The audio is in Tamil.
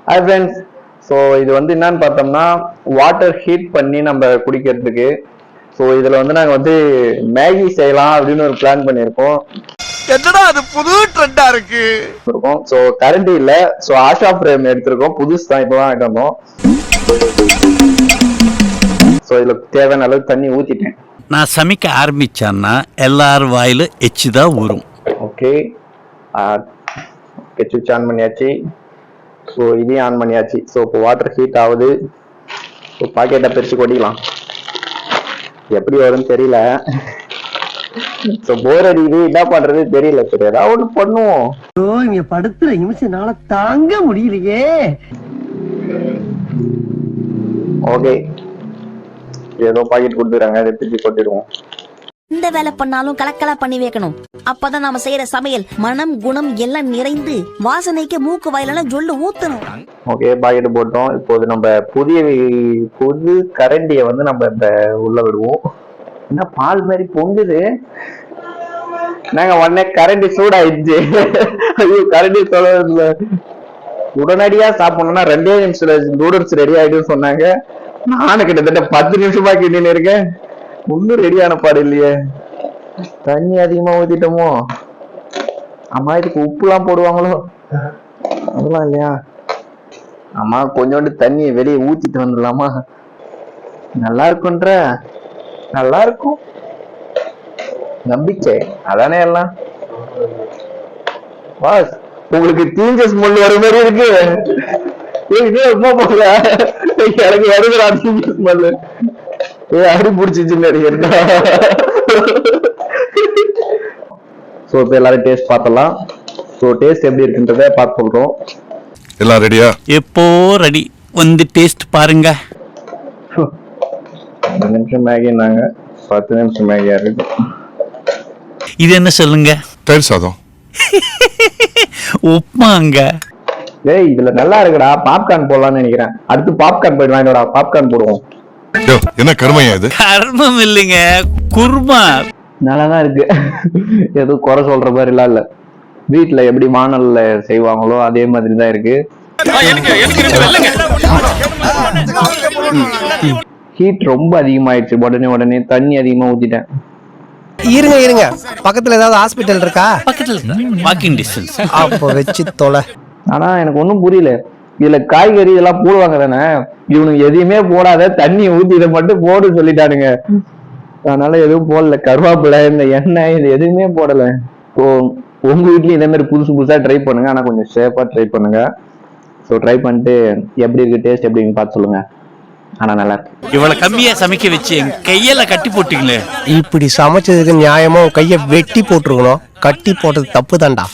Hi friends. ஸோ இது வந்து என்னன்னு பார்த்தோம்னா வாட்டர் ஹீட் பண்ணி நம்ம குடிக்கிறதுக்கு. ஸோ இதில் வந்து நாங்கள் வந்து மேகி செய்யலாம் அப்படின்னு ஒரு பிளான் பண்ணியிருக்கோம். என்னடா அது புது ட்ரெண்டா இருக்கு. ஸோ கரண்ட் இல்லை, ஸோ ஆஷா ஃப்ரேம் எடுத்திருக்கோம். புதுசு தான், இப்போ தான் வாங்கிட்டு வந்தோம். ஸோ இதில் தேவையான அளவுக்கு தண்ணி ஊற்றிட்டேன். நான் சமைக்க ஆரம்பிச்சேன்னா எல்லாரும் வாயில எச்சுதான் ஊறும். ஓகே, சுவிட்ச் ஆன் பண்ணியாச்சு. ஸோ இதையும் ஆன் பண்ணியாச்சு. ஸோ இப்போ வாட்டர் ஹீட் ஆகுது. ஸோ பாக்கெட்டை பிரித்து கொட்டிக்கலாம். எப்படி வரும்னு தெரியல. ஸோ போர் அடிக்குது, என்ன பண்றது தெரியல. சரி ஏதாவது ஒன்று பண்ணுவோம். இங்க படுத்துற நிமிஷம்னால தாங்க முடியலையே. ஓகே, ஏதோ பாக்கெட் கொடுத்துறாங்க, அதை பிரித்து கொட்டிடுவோம். இந்த வேலை பண்ணாலும் கலக்கலா பண்ணி வைக்கணும். அப்பதான் நாம செய்யற சமையல் மனம் குணம் எல்லாம் நிறைந்து வாசனைக்கு மூக்கு வாயிலாம் ஜொல்லு ஊத்தணும். ஓகே, பாக்கெட் போட்டோம். இப்போது நம்ம புது கரண்டியை வந்து நம்ம இந்த உள்ள விடுவோம். என்ன பால் மாதிரி பொங்குது. நாங்க உடனே கரண்டி சூடாயிடுச்சு. ஐயோ, கரண்டி சொல்ல உடனடியா சாப்பிடணும்னா 2 நிமிஷத்துல நூடுல்ஸ் ரெடி ஆயிடுன்னு சொன்னாங்க. நானும் கிட்டத்தட்ட 10 நிமிஷமா கிண்டின்னு இருக்கேன். ஒன்னும் ரெடியான பாடு இல்லையே. தண்ணி அதிகமா ஊத்திட்டோமோ? அம்மா இதுக்கு உப்பு எல்லாம் போடுவாங்களோ? அதெல்லாம் இல்லையா? அம்மா கொஞ்சோண்டு தண்ணியை வெளியே ஊத்திட்டு வந்துடலாமா? நல்லா இருக்குன்ற நல்லா இருக்கும் நம்பிக்கை அதானே. எல்லாம் பாஸ், உங்களுக்கு தீஞ்ச ஸ்மெல் வர மாதிரி இருக்கு. எனக்கு வருதுடா தீஞ்ச ஸ்மெல். அடி பிடிச்சிச்சு நிறைய. ஸோ இப்போ எல்லாரும் டேஸ்ட் பார்த்தலாம். ஸோ டேஸ்ட் எப்படி இருக்குன்றத பார்த்து சொல்றோம். எல்லாம் ரெடியா? எப்போ ரெடி, வந்து டேஸ்ட் பாருங்க. 5 நிமிஷம் மேகினாங்க, 10 நிமிஷம் மேகியா இருக்கு. இது என்ன சொல்லுங்க? தயிர் சாதம். உப்மாங்க. ஏய், இதுல நல்லா இருக்குடா. பாப்கார்ன் போடலாம்னு நினைக்கிறேன். அடுத்து பாப்கார்ன் போயிட்டு வாங்கிடா. பாப்கார்ன் போடுவோம். என்ன கருமையா இது? கர்மம் இல்லைங்க, குருமா. நல்லாதான் இருக்கு. எதுவும் குறை சொல்ற மாதிரி எல்லாம் இல்ல. வீட்டுல எப்படி வானல்ல செய்வாங்களோ அதே மாதிரி தான் இருக்கு. ஹீட் ரொம்ப அதிகமாயிடுச்சு. உடனே தண்ணி அதிகமா ஊத்திட்டேன். இருங்க, பக்கத்துல ஏதாவது ஹாஸ்பிட்டல் இருக்கா? பக்கத்துல வாக்கிங் டிஸ்டன்ஸ். அப்போ வச்சு தொலை. ஆனா எனக்கு ஒன்றும் புரியல. இதுல காய்கறி இதெல்லாம் போடுவாங்க தானே, இவனுக்கு எதையுமே போடாத தண்ணி ஊத்தி இதை மட்டும் போடு சொல்லிட்டானுங்க. அதனால எதுவும் போடல. கருவேப்பிலை, இந்த எண்ணெய், இது எதுவுமே போடல. ஸோ உங்க வீட்லயும் இதே மாதிரி புதுசா ட்ரை பண்ணுங்க. ஆனா கொஞ்சம் சேஃபா ட்ரை பண்ணுங்க. ஸோ ட்ரை பண்ணிட்டு எப்படி இருக்கு, டேஸ்ட் எப்படின்னு பார்த்து சொல்லுங்க. ஆனா நல்லா இருக்கு. இவ்வளவு கம்மியா சமைக்க வச்சு என் கையில கட்டி போட்டீங்களே. இப்படி சமைச்சதுக்கு நியாயமா கைய வெட்டி போட்டுருக்கணும். கட்டி போட்டது தப்பு தான்டா.